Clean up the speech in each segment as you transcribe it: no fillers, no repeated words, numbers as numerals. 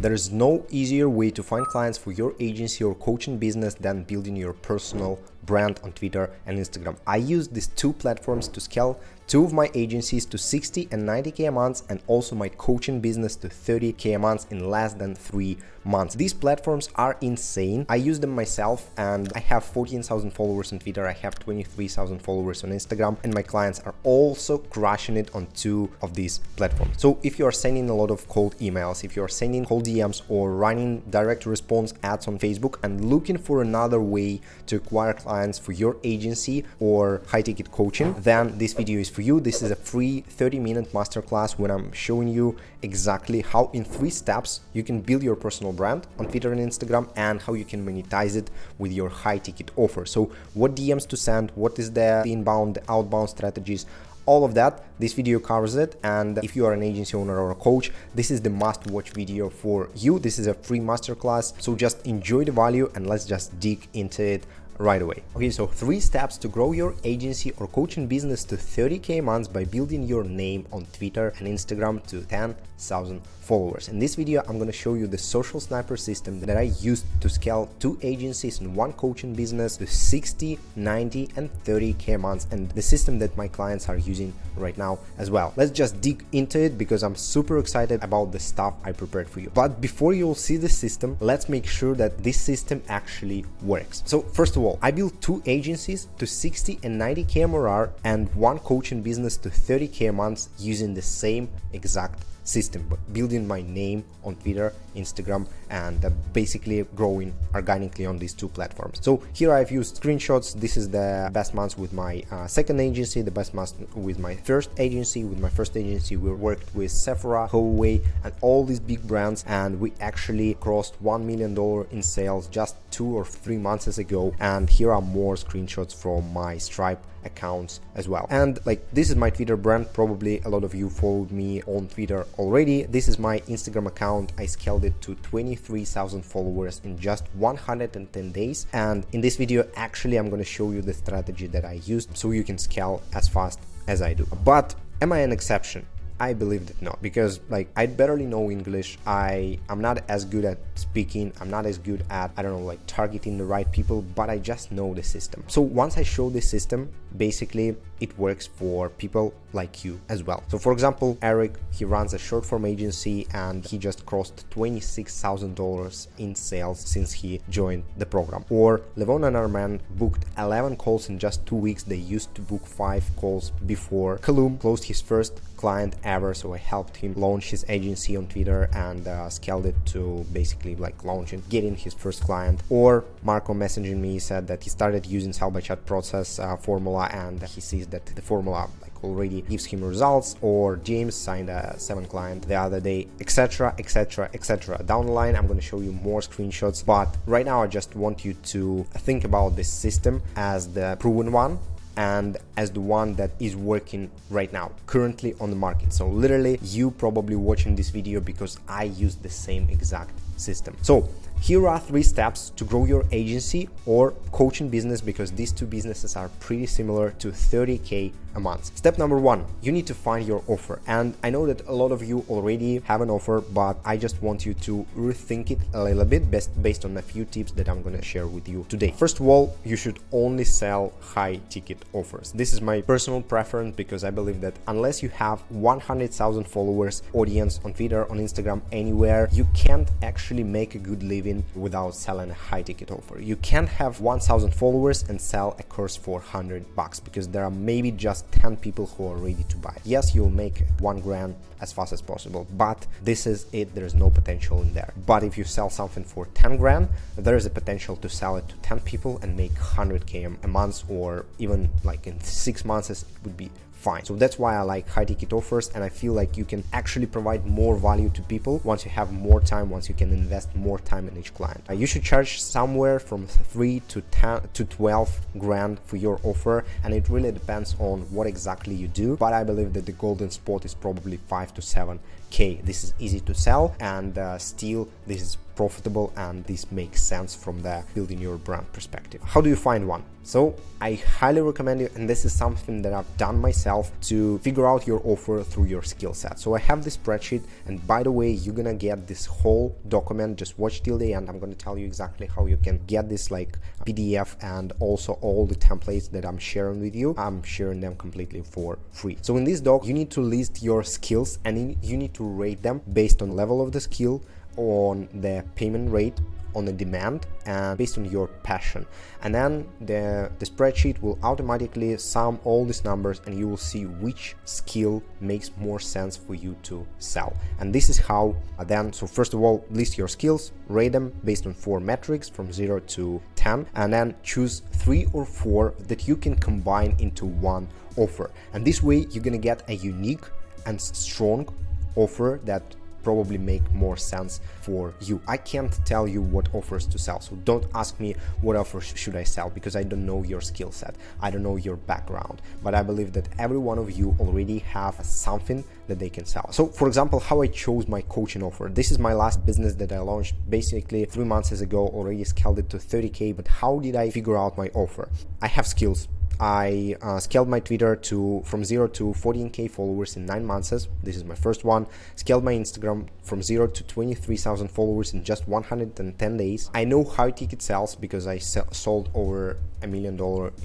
There is no easier way to find clients for your agency or coaching business than building your personal brand on Twitter and Instagram. I use these two platforms to scale two of my agencies to 60 and 90K a month, and also my coaching business to 30K a month in less than 3 months. These platforms are insane. I use them myself, and I have 14,000 followers on Twitter. I have 23,000 followers on Instagram, and my clients are also crushing it on two of these platforms. So if you are sending a lot of cold emails, if you are sending cold DMs or running direct response ads on Facebook and looking for another way to acquire clients for your agency or high ticket coaching, then this video is for you. This is a free 30-minute masterclass when I'm showing you exactly how in 3 steps you can build your personal brand on Twitter and Instagram, and how you can monetize it with your high ticket offer. So what DMs to send, what is the inbound, the outbound strategies, all of that, this video covers it. And if you are an agency owner or a coach, this is the must-watch video for you. This is a free masterclass, so just enjoy the value and let's just dig into it right away. Okay, so 3 steps to grow your agency or coaching business to 30K a month by building your name on Twitter and Instagram to 10,000 followers. In this video, I'm going to show you the social sniper system that I used to scale 2 agencies and 1 coaching business to 60, 90, and 30K a month, and the system that my clients are using right now as well. Let's just dig into it because I'm super excited about the stuff I prepared for you. But before you'll see the system, let's make sure that this system actually works. So first of all, I built 2 agencies to 60 and 90K MRR and 1 coaching business to 30K a month using the same exact system, but building my name on Twitter, Instagram, and basically growing organically on these 2 platforms. So here I've used screenshots. This is the best months with my second agency, the best months with my first agency. With my first agency, we worked with Sephora, Huawei, and all these big brands, and we actually crossed $1 million in sales just 2 or 3 months ago. And here are more screenshots from my Stripe accounts as well. And like, this is my Twitter brand. Probably a lot of you followed me on Twitter already. This is my Instagram account. I scaled it to 23,000 followers in just 110 days. And in this video, actually, I'm going to show you the strategy that I used so you can scale as fast as I do. But am I an exception? I believe that not, because like, I barely know English. I'm not as good at speaking. I'm not as good at, I don't know, like targeting the right people, but I just know the system. So once I show the system, basically it works for people like you as well. So for example, Eric, he runs a short form agency and he just crossed $26,000 in sales since he joined the program. Or Levon and Armand booked 11 calls in just 2 weeks. They used to book 5 calls before. Kalum closed his first client ever, so I helped him launch his agency on Twitter and scaled it to basically like launching, getting his first client. Or Marco messaging me, said that he started using sell by chat process formula and he sees that the formula like already gives him results. Or James signed a 7 client the other day, etc, etc, etc. Down the line, I'm going to show you more screenshots, but right now I just want you to think about this system as the proven one and as the one that is working right now, currently on the market. So literally, you probably watching this video because I use the same exact system. So here are 3 steps to grow your agency or coaching business, because these 2 businesses are pretty similar, to 30K a month. Step number 1, you need to find your offer. And I know that a lot of you already have an offer, but I just want you to rethink it a little bit based on a few tips that I'm going to share with you today. First of all, you should only sell high ticket offers. This is my personal preference because I believe that unless you have 100,000 followers, audience on Twitter, on Instagram, anywhere, you can't actually make a good living without selling a high ticket offer. You can't have 1,000 followers and sell a course for $100 because there are maybe just 10 people who are ready to buy. Yes, you'll make 1 grand as fast as possible, but this is it. There's no potential in there. But if you sell something for 10 grand, there is a potential to sell it to 10 people and make 100K a month, or even like in 6 months, it would be fine. So that's why I like high ticket offers, and I feel like you can actually provide more value to people once you have more time, once you can invest more time in each client. You should charge somewhere from 3 to 10 to 12 grand for your offer, and it really depends on what exactly you do, but I believe that the golden spot is probably 5 to 7 okay, this is easy to sell, and still this is profitable, and this makes sense from the building your brand perspective. How do you find one? So I highly recommend you, and this is something that I've done myself, to figure out your offer through your skill set. So I have this spreadsheet, and by the way, you're gonna get this whole document. Just watch till the end. I'm gonna tell you exactly how you can get this like PDF, and also all the templates that I'm sharing with you. I'm sharing them completely for free. So in this doc, you need to list your skills, and you need to rate them based on level of the skill, on the payment rate, on the demand, and based on your passion. And then the spreadsheet will automatically sum all these numbers, and you will see which skill makes more sense for you to sell. And this is how then, so first of all, list your skills, rate them based on 4 metrics from 0 to 10, and then choose 3 or 4 that you can combine into one offer. And this way you're gonna get a unique and strong offer that probably make more sense for you. I can't tell you what offers to sell, so don't ask me what offers should I sell, because I don't know your skill set, I don't know your background, but I believe that every one of you already have something that they can sell. So for example, how I chose my coaching offer. This is my last business that I launched basically 3 months ago, already scaled it to 30K. But how did I figure out my offer? I have skills. I scaled my Twitter from 0 to 14K followers in 9 months. This is my first one. Scaled my Instagram from 0 to 23,000 followers in just 110 days. I know high ticket sales because I sold over $1 million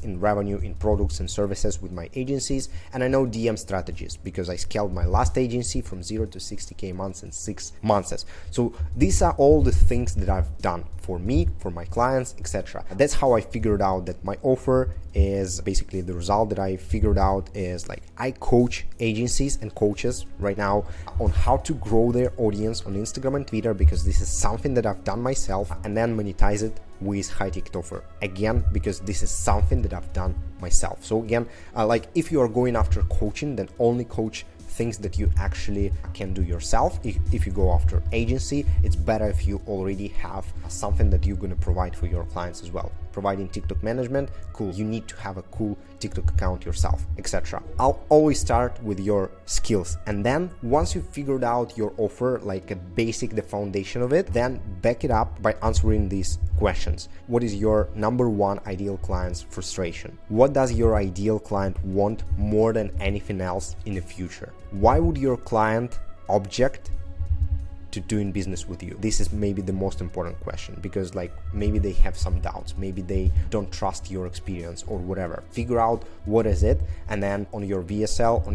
in revenue in products and services with my agencies. And I know DM strategies because I scaled my last agency from 0 to 60K months in 6 months. So these are all the things that I've done for me, for my clients, etc. That's how I figured out that my offer is basically the result that I figured out is like I coach agencies and coaches right now on how to grow their audience on Instagram and Twitter, because this is something that I've done myself, and then monetize it with high ticket offer, again because this is something that I've done myself. So again, like if you are going after coaching, then only coach things that you actually can do yourself. If you go after agency, it's better if you already have something that you're going to provide for your clients as well. Providing TikTok management, cool, you need to have a cool TikTok account yourself, etc. I'll always start with your skills, and then once you've figured out your offer, like a basic, the foundation of it, then back it up by answering these questions. What is your number one ideal client's frustration? What does your ideal client want more than anything else in the future? Why would your client object to doing business with you? This is maybe the most important question, because like maybe they have some doubts, maybe they don't trust your experience or whatever. Figure out what is it, and then on your VSL,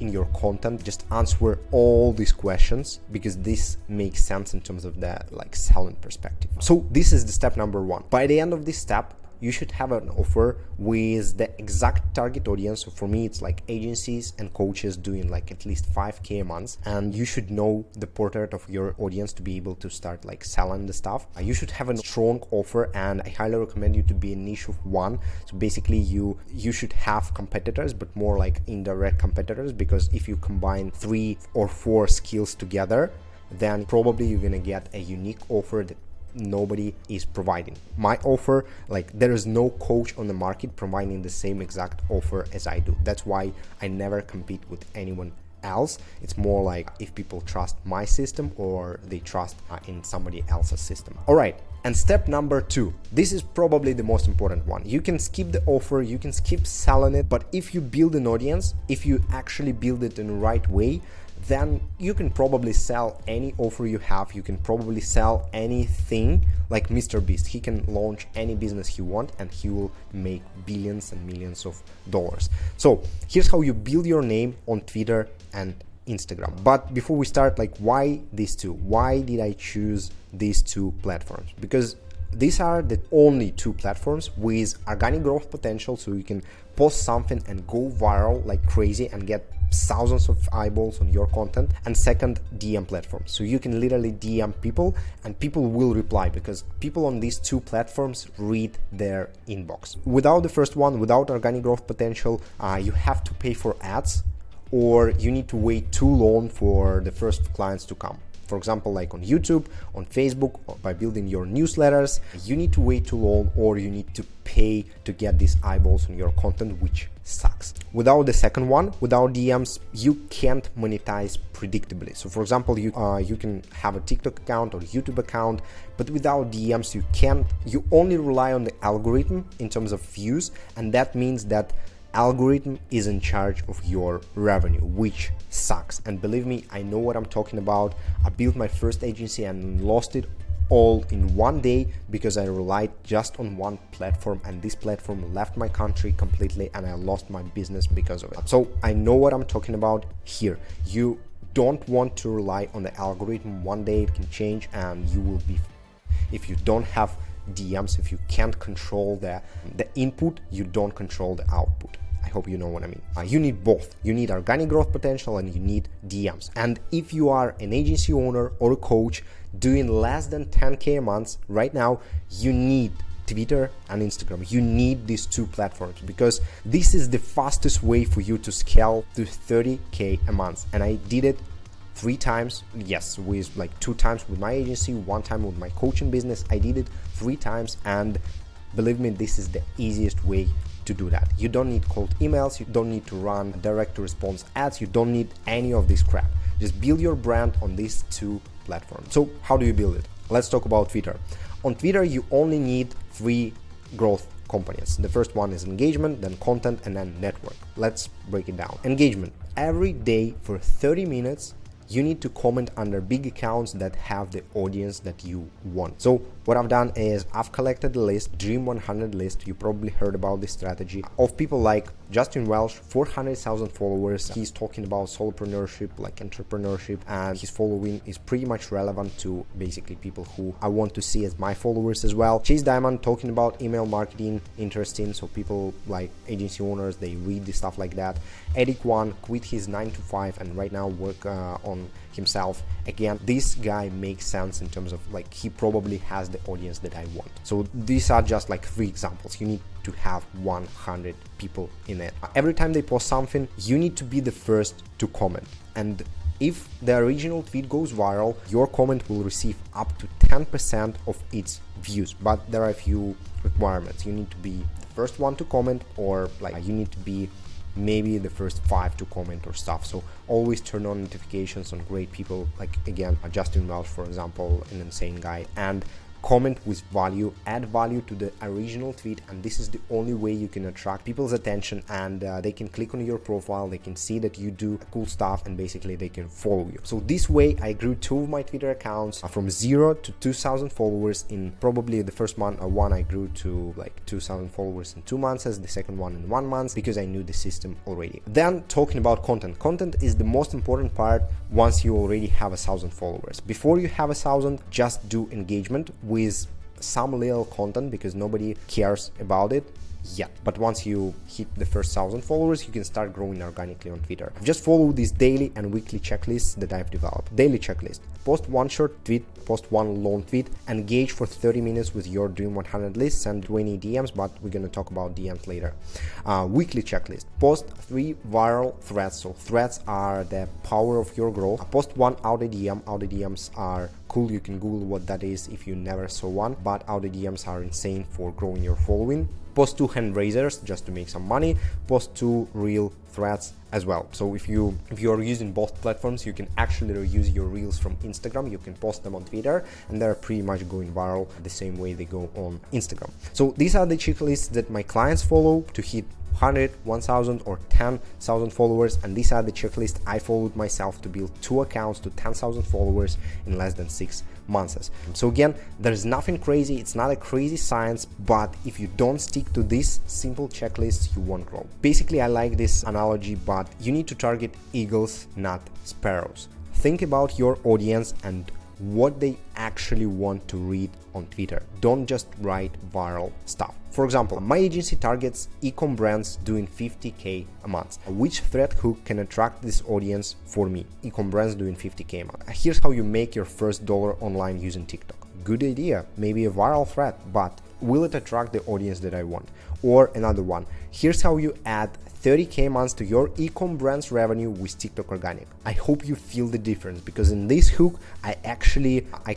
in your content, just answer all these questions, because this makes sense in terms of the like selling perspective. So this is the step number 1. By the end of this step, you should have an offer with the exact target audience. So for me, it's like agencies and coaches doing like at least 5K a month. And you should know the portrait of your audience to be able to start like selling the stuff. You should have a strong offer, and I highly recommend you to be a niche of one. So basically you should have competitors, but more like indirect competitors, because if you combine 3 or 4 skills together, then probably you're gonna get a unique offer that nobody is providing. My offer, like there is no coach on the market providing the same exact offer as I do. That's why I never compete with anyone else. It's more like if people trust my system or they trust in somebody else's system. All right. And step number 2, this is probably the most important one. You can skip the offer, you can skip selling it, but if you build an audience, if you actually build it in the right way, then you can probably sell any offer you have. You can probably sell anything. Like Mr. Beast, he can launch any business he wants and he will make billions and millions of dollars. So here's how you build your name on Twitter and Instagram. But before we start, like why these two? Why did I choose these 2 platforms? Because these are the only 2 platforms with organic growth potential, so you can post something and go viral like crazy and get thousands of eyeballs on your content. And second, DM platforms, so you can literally DM people and people will reply, because people on these 2 platforms read their inbox. Without the first one, without organic growth potential, you have to pay for ads, or you need to wait too long for the first clients to come. For example, like on YouTube, on Facebook, or by building your newsletters, you need to wait too long, or you need to pay to get these eyeballs on your content, which sucks. without the second one, without DMs, you can't monetize predictably. So for example, you can have a TikTok account or YouTube account, but without DMs, you only rely on the algorithm in terms of views, and that means that algorithm is in charge of your revenue, which sucks. And believe me, I know what I'm talking about. I built my first agency and lost it all in one day because I relied just on one platform, and this platform left my country completely and I lost my business because of it. So I know what I'm talking about here. You don't want to rely on the algorithm. One day it can change and you will be, if you don't have DMs, if you can't control the input, you don't control the output. I hope you know what I mean. You need both. You need organic growth potential and you need DMs. And if you are an agency owner or a coach doing less than 10K a month right now, you need Twitter and Instagram. You need these two platforms because this is the fastest way for you to scale to 30K a month. And I did it 3 times, yes, with like 2 times with my agency, 1 time with my coaching business. I did it 3 times, and believe me, this is the easiest way to do that. You don't need cold emails, you don't need to run direct to response ads, you don't need any of this crap. Just build your brand on these 2 platforms. So how do you build it? Let's talk about Twitter. On Twitter, you only need 3 growth components. The first one is engagement, then content, and then network. Let's break it down. Engagement. Every day for 30 minutes, you need to comment under big accounts that have the audience that you want. So what I've done is I've collected a list, Dream 100 list. You probably heard about this strategy of people like Justin Welsh, 400,000 followers. He's talking about solopreneurship, like entrepreneurship, and his following is pretty much relevant to basically people who I want to see as my followers as well. Chase Diamond talking about email marketing, interesting. So people like agency owners, they read the stuff like that. Eric Wan quit his 9 to 5 and right now work on himself. Again, this guy makes sense in terms of like he probably has the audience that I want. So these are just like 3 examples. You need to have 100 people in it. Every time they post something, you need to be the first to comment. And if the original tweet goes viral, your comment will receive up to 10% of its views. But there are a few requirements. You need to be the first one to comment, or like you need to be maybe the first 5 to comment or stuff. So always turn on notifications on great people, like again Justin Welsh, for example, an insane guy, and comment with value, add value to the original tweet, and this is the only way you can attract people's attention, and they can click on your profile, they can see that you do cool stuff, and basically they can follow you. So this way I grew 2 of my Twitter accounts from 0 to 2,000 followers in probably the first month. One I grew to like 2,000 followers in 2 months, as the second one in 1 month, because I knew the system already. Then talking about content. Content is the most important part once you already have 1,000 followers. Before you have 1,000, just do engagement with some little content because nobody cares about it yet. But once you hit the first 1,000 followers, you can start growing organically on Twitter. Just follow these daily and weekly checklists that I've developed. Daily checklist: post 1 short tweet, post 1 long tweet, engage for 30 minutes with your Dream 100 list, send 20 DMs, but we're going to talk about DMs later. Weekly checklist: post 3 viral threads. So threads are the power of your growth. Post 1 auto DM. Auto DMs are cool. You can Google what that is if you never saw one, but auto DMs are insane for growing your following. Post 2 hand raisers just to make some money. Post 2 real threads as well. So if you are using both platforms, you can actually reuse your reels from Instagram. You can post them on Twitter, and they're pretty much going viral the same way they go on Instagram. So these are the checklists that my clients follow to hit 100, 1,000 or 10,000 followers, and these are the checklist I followed myself to build 2 accounts to 10,000 followers in less than 6 months. So again, there's nothing crazy, it's not a crazy science, but if you don't stick to this simple checklist, you won't grow. Basically, I like this analogy, but you need to target eagles, not sparrows. Think about your audience and what they actually want to read on Twitter. Don't just write viral stuff. For example, my agency targets e-com brands doing 50K a month. Which thread hook can attract this audience for me? E-com brands doing 50K a month. Here's how you make your first dollar online using TikTok. Good idea, maybe a viral thread, but will it attract the audience that I want? Or another one, here's how you add 30K a month to your e-com brand's revenue with TikTok organic. I hope you feel the difference, because in this hook, I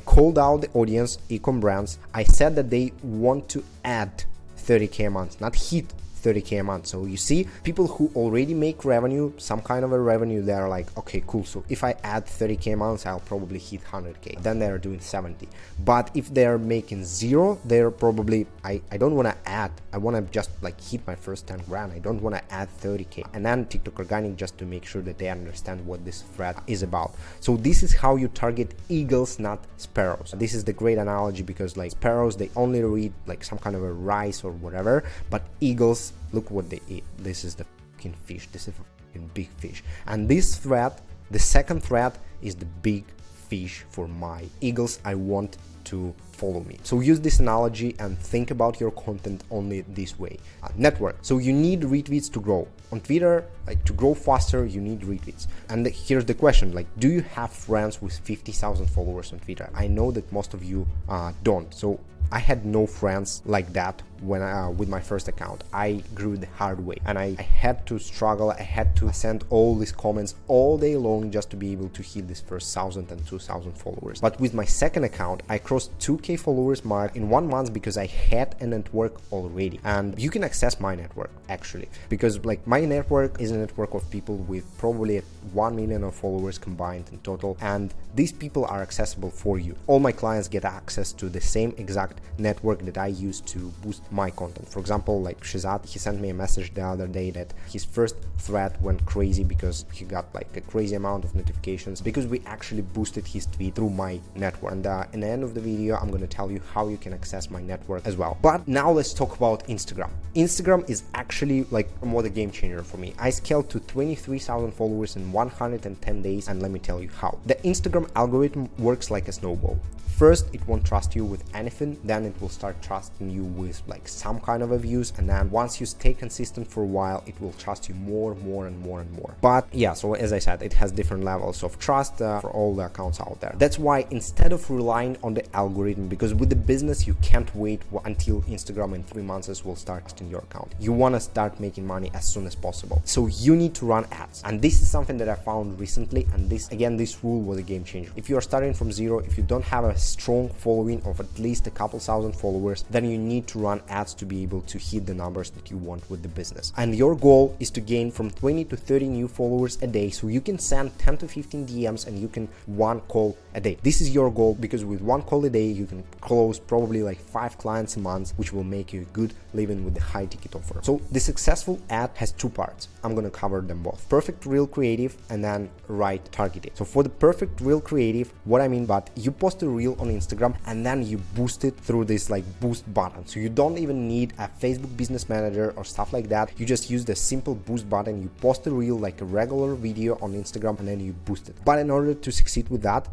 called out the audience, e-com brands. I said that they want to add 30K a month, not hit 30K a month. So you see, people who already make revenue, some kind of a revenue, they're like, okay, cool. So if I add 30K a month, I'll probably hit 100K. Then they're doing 70. But if they're making zero, they're probably, I don't want to add, I want to just like hit my first 10 grand. I don't want to add 30K. And then TikTok organic, just to make sure that they understand what this thread is about. So this is how you target eagles, not sparrows. This is the great analogy, because like sparrows, they only read like some kind of a rice or whatever, but eagles, look what they eat. This is the fucking fish. This is a fucking big fish. And this thread, the second thread, is the big fish for my eagles I want to follow me. So use this analogy and think about your content only this way. Network. So you need retweets to grow. On Twitter, like to grow faster, you need retweets. And here's the question, like, do you have friends with 50,000 followers on Twitter? I know that most of you don't. So I had no friends like that when with my first account. I grew the hard way, and I had to struggle. I had to send all these comments all day long just to be able to hit this first 1,000 and 2,000 followers. But with my second account, I crossed 2K followers mark in 1 month because I had a network already. And you can access my network actually, because like my network is a network of people with probably 1 million of followers combined in total, and these people are accessible for you. All my clients get access to the same exact network that I use to boost my content. For example, like Shizat, he sent me a message the other day that his first thread went crazy because he got like a crazy amount of notifications because we actually boosted his tweet through my network. And in the end of the video, I'm going to tell you how you can access my network as well. But now let's talk about Instagram. Instagram is actually like more the game changer for me. I scaled to 23,000 followers in 110 days, and let me tell you how. The Instagram algorithm works like a snowball. First, it won't trust you with anything, then it will start trusting you with like some kind of a views, and then once you stay consistent for a while, it will trust you more and more. But yeah, so as I said, it has different levels of trust for all the accounts out there. That's why instead of relying on the algorithm, because with the business you can't wait until Instagram in 3 months will start in your account. You want to start making money as soon as possible. So you need to run ads, and this is something that I found recently, and this rule was a game changer. If you are starting from zero, if you don't have a strong following of at least a couple thousand followers, then you need to run ads to be able to hit the numbers that you want with the business. And your goal is to gain from 20 to 30 new followers a day, so you can send 10 to 15 DMs and you can 1 call a day. This is your goal, because with 1 call a day you can close probably like 5 clients a month, which will make you a good living with the high ticket offer. So the successful ad has 2 parts. I'm gonna cover them both: perfect real creative and then right targeting. So for the perfect real creative, what I mean, but you post a reel on Instagram and then you boost it through this like boost button. So you don't even need a Facebook business manager or stuff like that. You just use the simple boost button. You post a reel like a regular video on Instagram and then you boost it. But in order to succeed with that,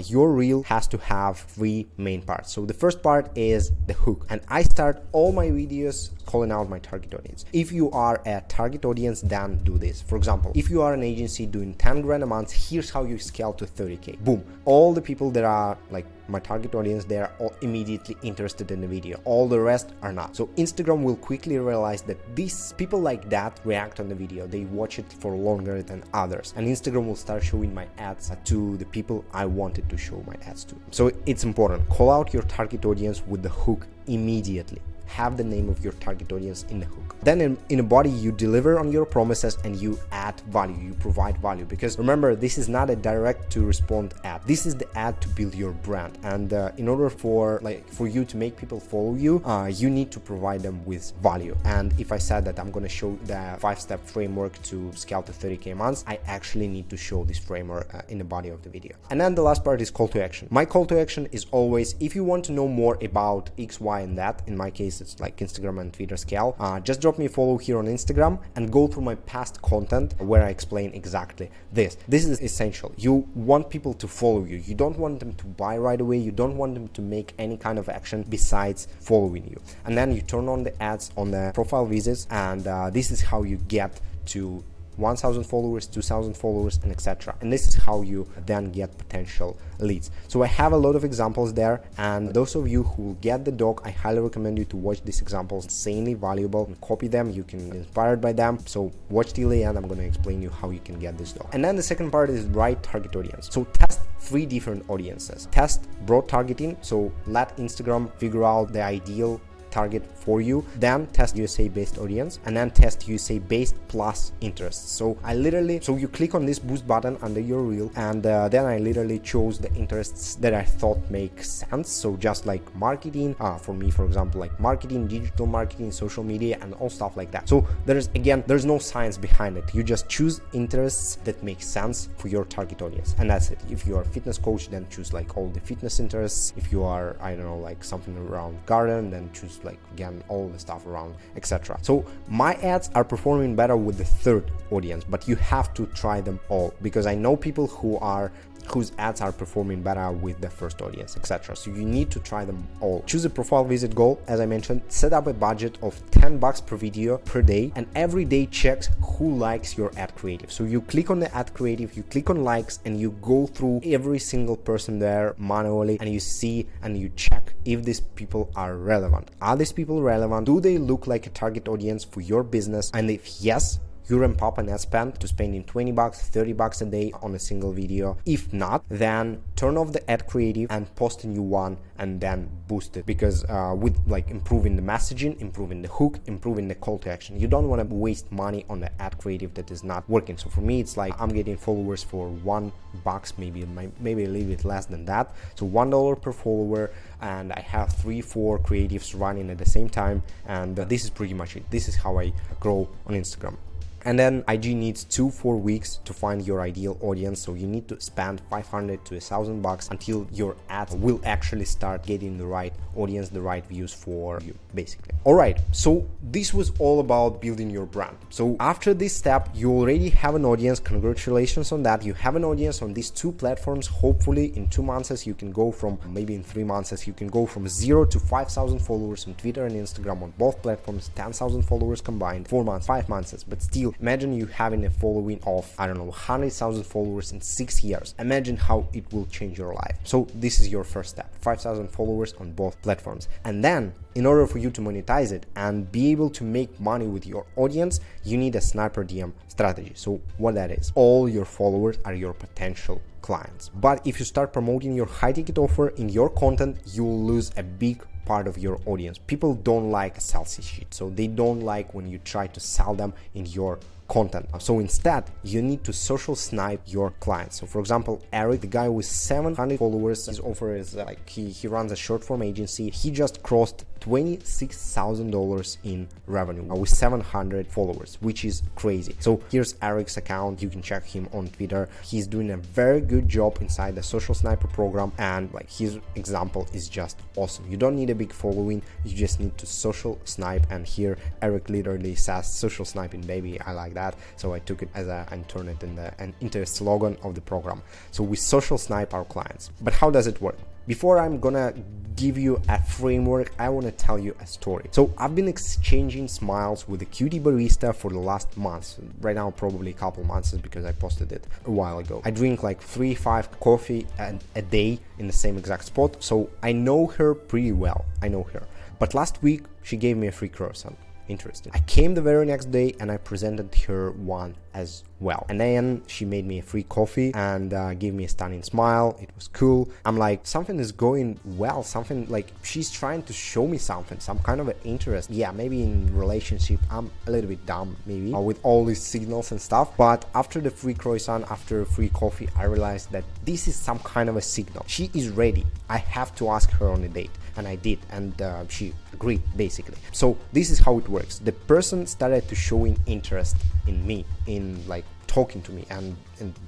your reel has to have 3 main parts. So the first part is the hook, and I start all my videos calling out my target audience. If you are a target audience, then do this. For example, if you are an agency doing 10 grand a month, here's how you scale to 30K. Boom. All the people that are like my target audience, they are all immediately interested in the video. All the rest are not. So Instagram will quickly realize that these people like that react on the video. They watch it for longer than others. And Instagram will start showing my ads to the people I wanted to show my ads to. So it's important. Call out your target audience with the hook immediately. Have the name of your target audience in the hook. Then in a body, you deliver on your promises and you add value, you provide value. Because remember, this is not a direct to respond ad. This is the ad to build your brand. And in order for you to make people follow you, you need to provide them with value. And if I said that I'm going to show the 5-step framework to scale to 30K months, I actually need to show this framework in the body of the video. And then the last part is call to action. My call to action is always, if you want to know more about X, Y, and that, in my case, it's like Instagram and Twitter scale, just drop me a follow here on Instagram and go through my past content where I explain exactly this. This is essential. You want people to follow you. You don't want them to buy right away. You don't want them to make any kind of action besides following you. And then you turn on the ads on the profile visits, and this is how you get to 1,000 followers, 2,000 followers, and etc. And this is how you then get potential leads. So I have a lot of examples there, and those of you who will get the doc, I highly recommend you to watch these examples. Insanely valuable, and copy them. You can be inspired by them. So watch till the end. I'm going to explain you how you can get this doc. And then the second part is right target audience. So test 3 different audiences. Test broad targeting. So let Instagram figure out the ideal target for you, then test USA based audience, and then test USA based plus interests. So you click on this boost button under your reel, and then I literally chose the interests that I thought make sense. So just like marketing, for me, for example, like marketing, digital marketing, social media, and all stuff like that. So there's no science behind it. You just choose interests that make sense for your target audience, and that's it. If you are a fitness coach, then choose like all the fitness interests. If you are, I don't know, like something around garden, then choose like again all the stuff around, etc. So my ads are performing better with the third audience, but you have to try them all, because I know people whose ads are performing better with the first audience, etc. So you need to try them all. Choose a profile visit goal, as I mentioned, set up a budget of $10 per video per day, and every day checks who likes your ad creative. So you click on the ad creative, you click on likes, and you go through every single person there manually, and you see and you check if these people are relevant. Are these people relevant? Do they look like a target audience for your business? And if yes, you ramp up an ad spend to spending $20, $30 a day on a single video. If not, then turn off the ad creative and post a new one, and then boost it, because with like improving the messaging, improving the hook, improving the call to action, you don't want to waste money on the ad creative that is not working. So for me, it's like I'm getting followers for $1, maybe a little bit less than that. So $1 per follower, and I have 3-4 creatives running at the same time, and this is pretty much it. This is how I grow on Instagram. And then IG needs 2-4 weeks to find your ideal audience, so you need to spend $500 to $1,000 until your ads will actually start getting the right audience, the right views for you, basically. Alright, so this was all about building your brand. So after this step, you already have an audience. Congratulations on that. You have an audience on these two platforms. Hopefully in 2 months you can go from, maybe in 3 months you can go from 0 to 5,000 followers on Twitter and Instagram on both platforms, 10,000 followers combined, 4 months, 5 months, but still imagine you having a following of, I don't know, 100,000 followers in 6 years. Imagine how it will change your life. So this is your first step, 5,000 followers on both platforms. And then in order for you to monetize it and be able to make money with your audience, you need a sniper DM strategy. So what that is, all your followers are your potential clients. But if you start promoting your high ticket offer in your content, you will lose a big part of your audience. People don't like a salesy shit, so they don't like when you try to sell them in your content. So instead, you need to social snipe your clients. So for example, Eric, the guy with 700 followers, his offer is like he runs a short form agency. He just crossed $26,000 in revenue with 700 followers, which is crazy. So here's Eric's account. You can check him on Twitter. He's doing a very good job inside the social sniper program, and like his example is just awesome. You don't need a big following, you just need to social snipe. And here Eric literally says social sniping, baby. I like that, so I took it as and turned it into a slogan of the program. So we social snipe our clients. But how does it work? Before I'm gonna give you a framework, I want to tell you a story. So I've been exchanging smiles with a cutie barista for the last month. Right now, probably a couple months, because I posted it a while ago. I drink like 3-5 coffee a day in the same exact spot. So I know her pretty well. I know her. But last week, she gave me a free croissant. Interesting. I came the very next day and I presented her one as well. And then she made me a free coffee and gave me a stunning smile. It was cool. I'm like, something is going well. Something like she's trying to show me something, some kind of an interest. Yeah, maybe in relationship, I'm a little bit dumb, maybe with all these signals and stuff. But after the free croissant, after a free coffee, I realized that this is some kind of a signal. She is ready. I have to ask her on a date. And I did, and she agreed, basically. So this is how it works. The person started to showing interest in me, in like talking to me, and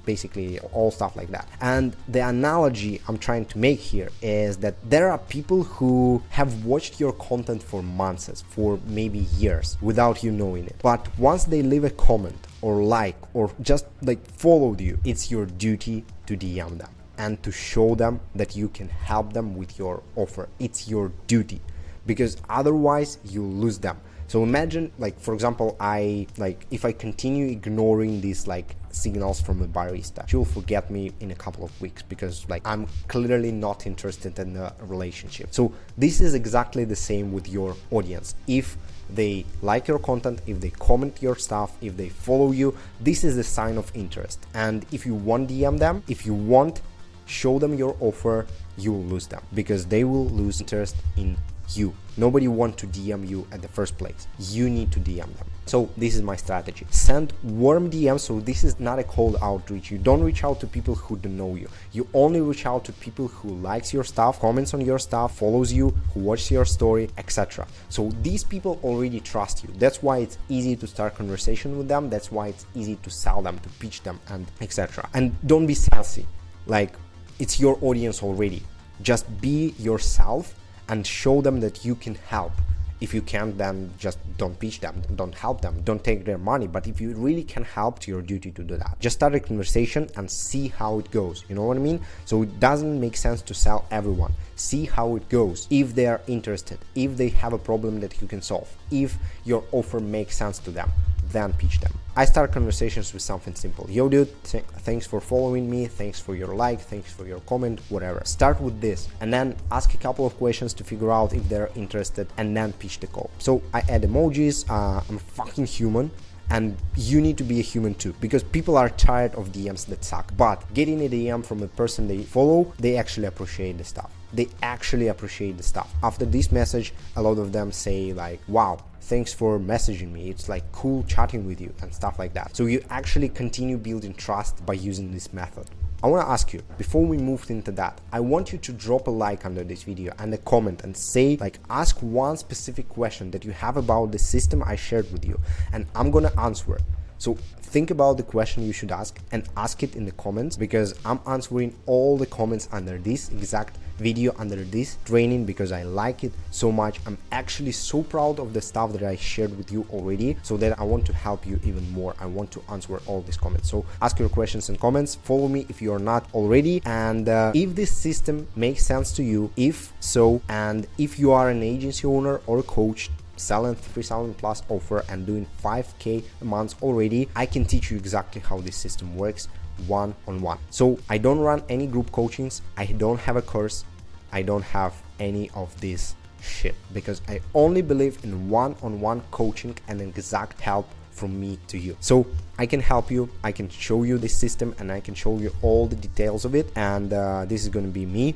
basically all stuff like that. And the analogy I'm trying to make here is that there are people who have watched your content for months, for maybe years, without you knowing it. But once they leave a comment or like, or just like followed you, it's your duty to DM them and to show them that you can help them with your offer. It's your duty, because otherwise you lose them. So imagine, like, for example, if I continue ignoring these like signals from a barista, she will forget me in a couple of weeks, because like I'm clearly not interested in a relationship. So this is exactly the same with your audience. If they like your content, if they comment your stuff, if they follow you, this is a sign of interest. And if you want DM them, if you want show them your offer, you will lose them, because they will lose interest in you. Nobody want to DM you at the first place. You need to DM them. So this is my strategy. Send warm DMs. So this is not a cold outreach. You don't reach out to people who don't know you. You only reach out to people who likes your stuff, comments on your stuff, follows you, who watches your story, etc. So these people already trust you. That's why it's easy to start conversation with them. That's why it's easy to sell them, to pitch them, and etc. And don't be salesy. Like, it's your audience already. Just be yourself and show them that you can help. If you can't, then just don't pitch them, don't help them, don't take their money. But if you really can help, it's your duty to do that. Just start a conversation and see how it goes. You know what I mean? So it doesn't make sense to sell everyone. See how it goes. If they are interested, if they have a problem that you can solve, if your offer makes sense to them, then pitch them. I start conversations with something simple. Yo dude, thanks for following me, thanks for your like, thanks for your comment, whatever. Start with this and then ask a couple of questions to figure out if they're interested, and then pitch the call. So I add emojis. I'm fucking human, and you need to be a human too, because people are tired of DMs that suck. But getting a DM from a person they follow, they actually appreciate the stuff. They actually appreciate the stuff. After this message, a lot of them say like, wow, thanks for messaging me. It's like cool chatting with you and stuff like that. So you actually continue building trust by using this method. I want to ask you, before we move into that, I want you to drop a like under this video and a comment and say, like, ask one specific question that you have about the system I shared with you, and I'm gonna answer it. So think about the question you should ask and ask it in the comments, because I'm answering all the comments under this exact video, under this training, because I like it so much. I'm actually so proud of the stuff that I shared with you already, so that I want to help you even more. I want to answer all these comments. So ask your questions in comments, follow me if you're not already, and if this system makes sense to you, if so, and if you are an agency owner or a coach selling 3,000 plus offer and doing 5K a month already, I can teach you exactly how this system works one-on-one. So I don't run any group coachings, I don't have a course, I don't have any of this shit, because I only believe in one-on-one coaching and exact help from me to you. So I can help you, I can show you this system, and I can show you all the details of it, and this is going to be me,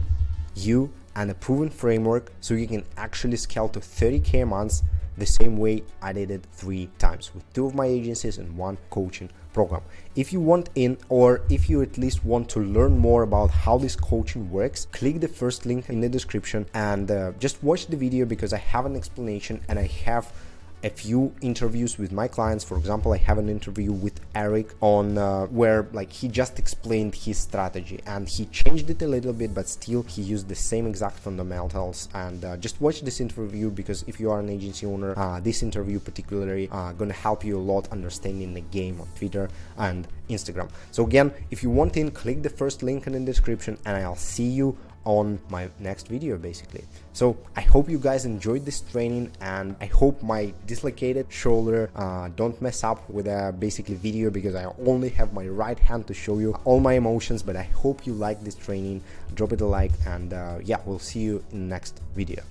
you, and a proven framework, so you can actually scale to 30K a month the same way I did it 3 times with 2 of my agencies and 1 coaching program. If you want in, or if you at least want to learn more about how this coaching works, click the first link in the description and just watch the video, because I have an explanation and I have a few interviews with my clients. For example, I have an interview with Eric on where like he just explained his strategy and he changed it a little bit, but still he used the same exact fundamentals. And just watch this interview, because if you are an agency owner, this interview particularly gonna help you a lot understanding the game on Twitter and Instagram. So again, if you want in, click the first link in the description, and I'll see you on my next video basically. So I hope you guys enjoyed this training, and I hope my dislocated shoulder don't mess up with a basically video, because I only have my right hand to show you all my emotions. But I hope you like this training. Drop it a like, and yeah, we'll see you in the next video.